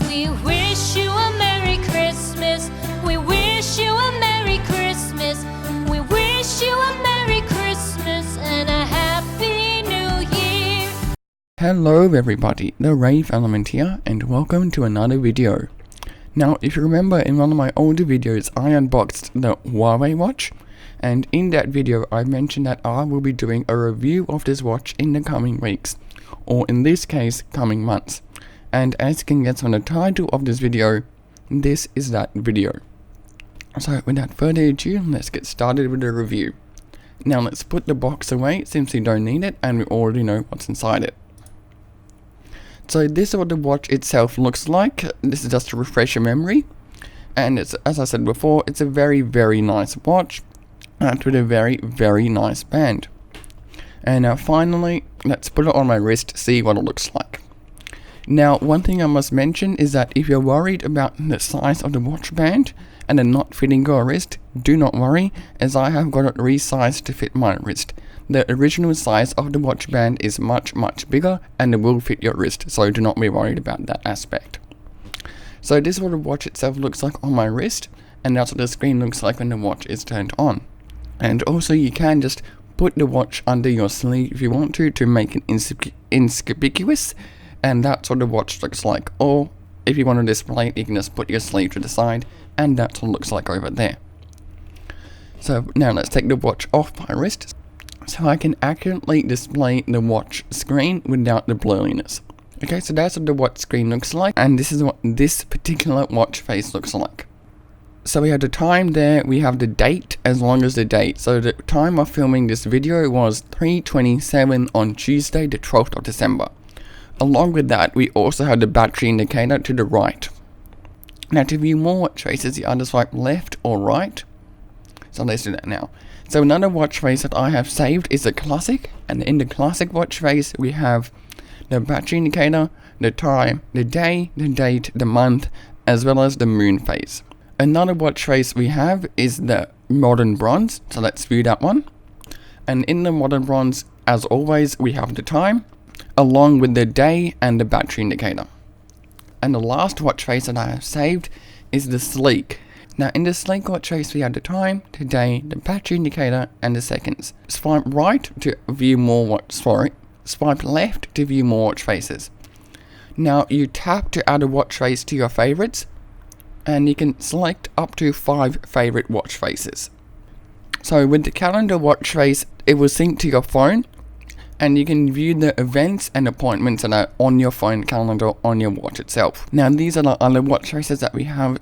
We wish you a Merry Christmas. We wish you a Merry Christmas. We wish you a Merry Christmas and a Happy New Year. Hello everybody, the Rave element here, and welcome to another video. Now, if you remember, in one of my older videos I unboxed the Huawei watch, and in that video I mentioned that I will be doing a review of this watch in the coming weeks, or in this case, coming months. And as you can guess from the title of this video, this is that video. So without further ado, let's get started with the review. Now let's put the box away since we don't need it and we already know what's inside it. So this is what the watch itself looks like. This is just to refresh your memory. And it's, as I said before, it's a very nice watch. And with a very nice band. And now finally, let's put it on my wrist, see what it looks like. Now, one thing I must mention is that if you're worried about the size of the watch band and it not fitting your wrist, do not worry, as I have got it resized to fit my wrist. The original size of the watch band is much bigger and it will fit your wrist, so do not be worried about that aspect. So this is what the watch itself looks like on my wrist, and that's what the screen looks like when the watch is turned on. And also you can just put the watch under your sleeve if you want to make it inconspicuous, and that's what the watch looks like. Or if you want to display it, you can just put your sleeve to the side, and that's what it looks like over there. So now let's take the watch off my wrist, so I can accurately display the watch screen without the blurriness. Okay, so that's what the watch screen looks like, and this is what this particular watch face looks like. So we have the time there, we have the date as long as the date. So the time of filming this video was 3:27 on Tuesday, the 12th of December. Along with that, we also have the battery indicator to the right. Now to view more watch faces, you either swipe left or right. So let's do that now. So another watch face that I have saved is a classic, and in the classic watch face we have the battery indicator, the time, the day, the date, the month, as well as the moon phase. Another watch face we have is the modern bronze, so let's view that one. And in the modern bronze, as always, we have the time, along with the day and the battery indicator. And the last watch face that I have saved is the sleek. Now in the sleek watch face we have the time, the day, the battery indicator, and the seconds. Swipe right to view more swipe left to view more watch faces. Now you tap to add a watch face to your favorites, and you can select up to 5 favorite watch faces. So with the calendar watch face, it will sync to your phone, and you can view the events and appointments that are on your phone calendar on your watch itself. Now these are the other watch faces that we have.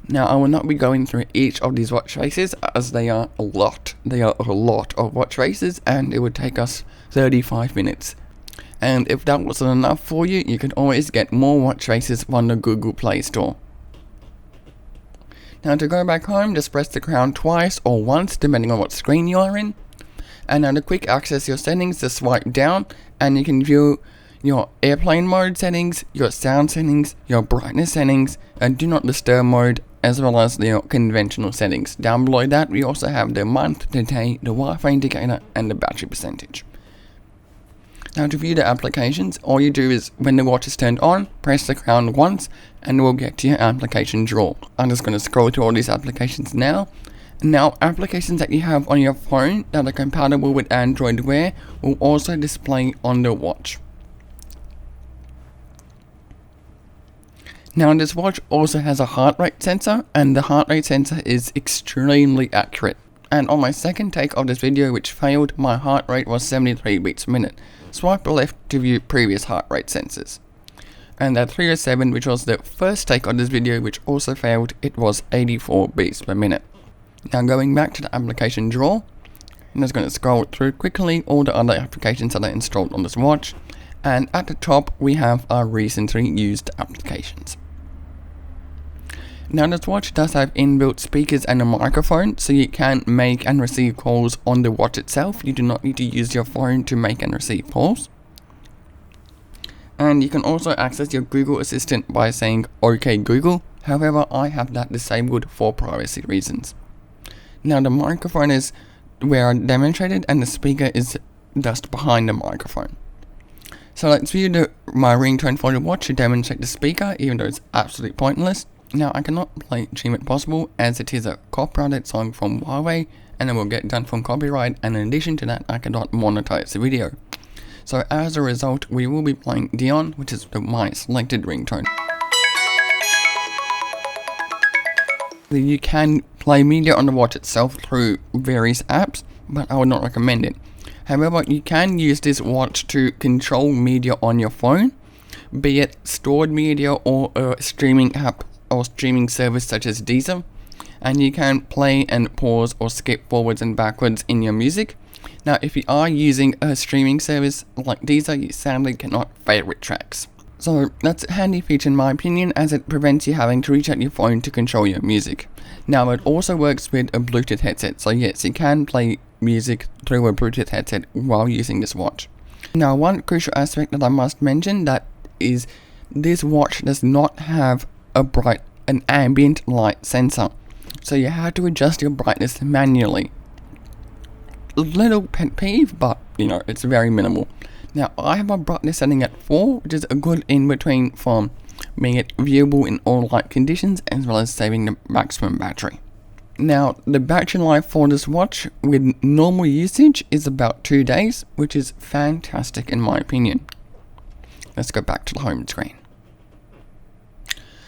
Now I will not be going through each of these watch faces as they are a lot. They are a lot of watch faces, and it would take us 35 minutes. And if that wasn't enough for you, you can always get more watch faces on the Google Play Store. Now to go back home, just press the crown twice or once depending on what screen you are in. And now to quick access your settings, just swipe down and you can view your airplane mode settings, your sound settings, your brightness settings, and do not disturb mode, as well as your conventional settings. Down below that we also have the month, the day, the Wi-Fi indicator, and the battery percentage. Now to view the applications, all you do is when the watch is turned on, press the crown once and we'll get to your application drawer. I'm just going to scroll through all these applications now. Now applications that you have on your phone that are compatible with Android Wear will also display on the watch. Now this watch also has a heart rate sensor, and the heart rate sensor is extremely accurate. And on my second take of this video, which failed, my heart rate was 73 beats per minute. Swipe left to view previous heart rate sensors. And at 307, which was the first take of this video, which also failed, it was 84 beats per minute. Now going back to the application drawer, I'm just going to scroll through quickly all the other applications that are installed on this watch. And at the top we have our recently used applications. Now this watch does have inbuilt speakers and a microphone, so you can make and receive calls on the watch itself. You do not need to use your phone to make and receive calls. And you can also access your Google Assistant by saying OK Google, however I have that disabled for privacy reasons. Now the microphone is where I demonstrated, and the speaker is just behind the microphone. So let's view my ringtone for the watch to demonstrate the speaker, even though it's absolutely pointless. Now I cannot play Dream It Possible as it is a copyrighted song from Huawei and it will get done from copyright, and in addition to that I cannot monetize the video. So as a result we will be playing Dion, which is my selected ringtone. You can play media on the watch itself through various apps, but I would not recommend it. However, you can use this watch to control media on your phone, be it stored media or a streaming app or streaming service such as Deezer, and you can play and pause or skip forwards and backwards in your music. Now, if you are using a streaming service like Deezer, you sadly cannot favorite tracks. So that's a handy feature in my opinion, as it prevents you having to reach out your phone to control your music. Now it also works with a Bluetooth headset, so yes, you can play music through a Bluetooth headset while using this watch. Now one crucial aspect that I must mention that is this watch does not have an ambient light sensor, so you have to adjust your brightness manually. A little pet peeve, but you know, it's very minimal. Now I have my brightness setting at 4, which is a good in between from making it viewable in all light conditions as well as saving the maximum battery. Now the battery life for this watch with normal usage is about 2 days, which is fantastic in my opinion. Let's go back to the home screen.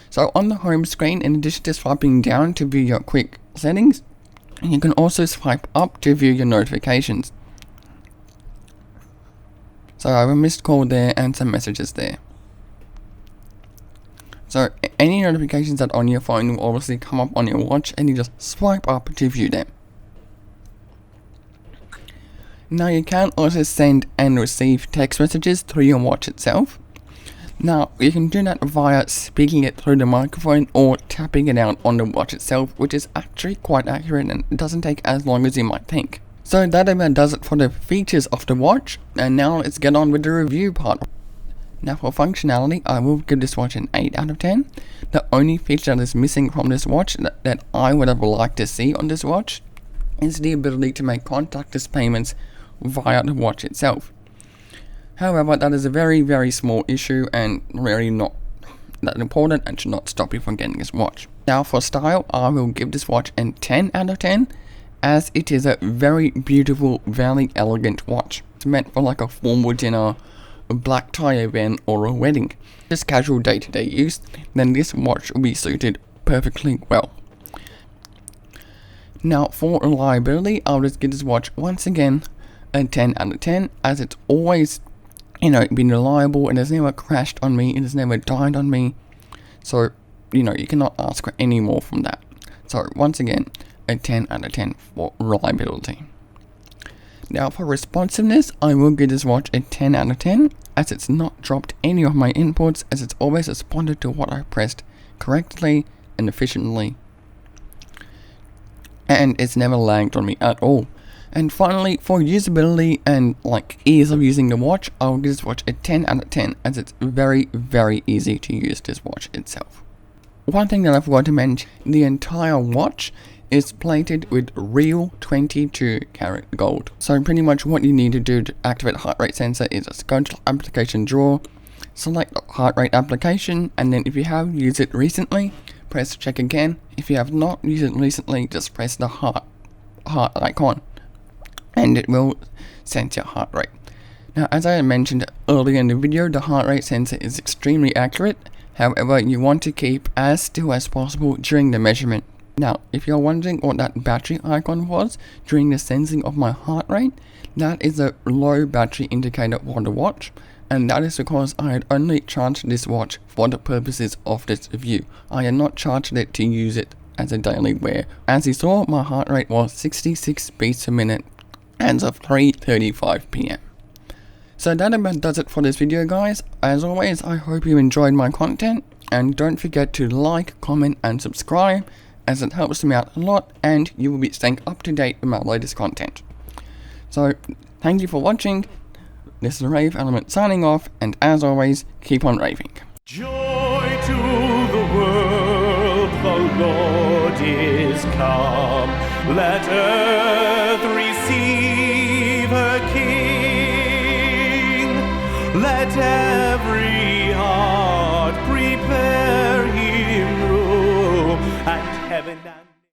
So on the home screen, in addition to swiping down to view your quick settings, you can also swipe up to view your notifications. So I have a missed call there and some messages there. So any notifications that are on your phone will obviously come up on your watch, and you just swipe up to view them. Now you can also send and receive text messages through your watch itself. Now you can do that via speaking it through the microphone or tapping it out on the watch itself, which is actually quite accurate and it doesn't take as long as you might think. So that about does it for the features of the watch, and now let's get on with the review part. Now for functionality, I will give this watch an 8 out of 10. The only feature that is missing from this watch that I would have liked to see on this watch is the ability to make contactless payments via the watch itself. However, that is a very small issue and really not that important and should not stop you from getting this watch. Now for style, I will give this watch a 10 out of 10. As it is a very beautiful, very elegant watch. It's meant for like a formal dinner, a black tie event, or a wedding. Just casual day-to-day use, then this watch will be suited perfectly well. Now for reliability, I'll just give this watch once again a 10 out of 10, as it's always, been reliable. It has never crashed on me, it has never died on me. So, you cannot ask for any more from that. So once again, a 10 out of 10 for reliability. Now for responsiveness, I will give this watch a 10 out of 10, as it's not dropped any of my inputs, as it's always responded to what I pressed correctly and efficiently, and it's never lagged on me at all. And finally, for usability and ease of using the watch, I will give this watch a 10 out of 10, as it's very easy to use this watch itself. One thing that I forgot to mention, the entire watch is plated with real 22 karat gold. So pretty much what you need to do to activate the heart rate sensor is just go into the application drawer, select the heart rate application, and then if you have used it recently, press check again. If you have not used it recently, just press the heart icon and it will sense your heart rate. Now as I mentioned earlier in the video, the heart rate sensor is extremely accurate. However, you want to keep as still as possible during the measurement. Now, if you're wondering what that battery icon was during the sensing of my heart rate, that is a low battery indicator for the watch, and that is because I had only charged this watch for the purposes of this review. I had not charged it to use it as a daily wear. As you saw, my heart rate was 66 beats a minute as of 3:35 PM. So that about does it for this video, guys. As always, I hope you enjoyed my content, and don't forget to like, comment and subscribe, as it helps me out a lot and you will be staying up to date with my latest content. So thank you for watching. This is Rave Element signing off, and as always, keep on raving. Joy to the world, the Lord is come. Let earth receive her King. Let and heaven and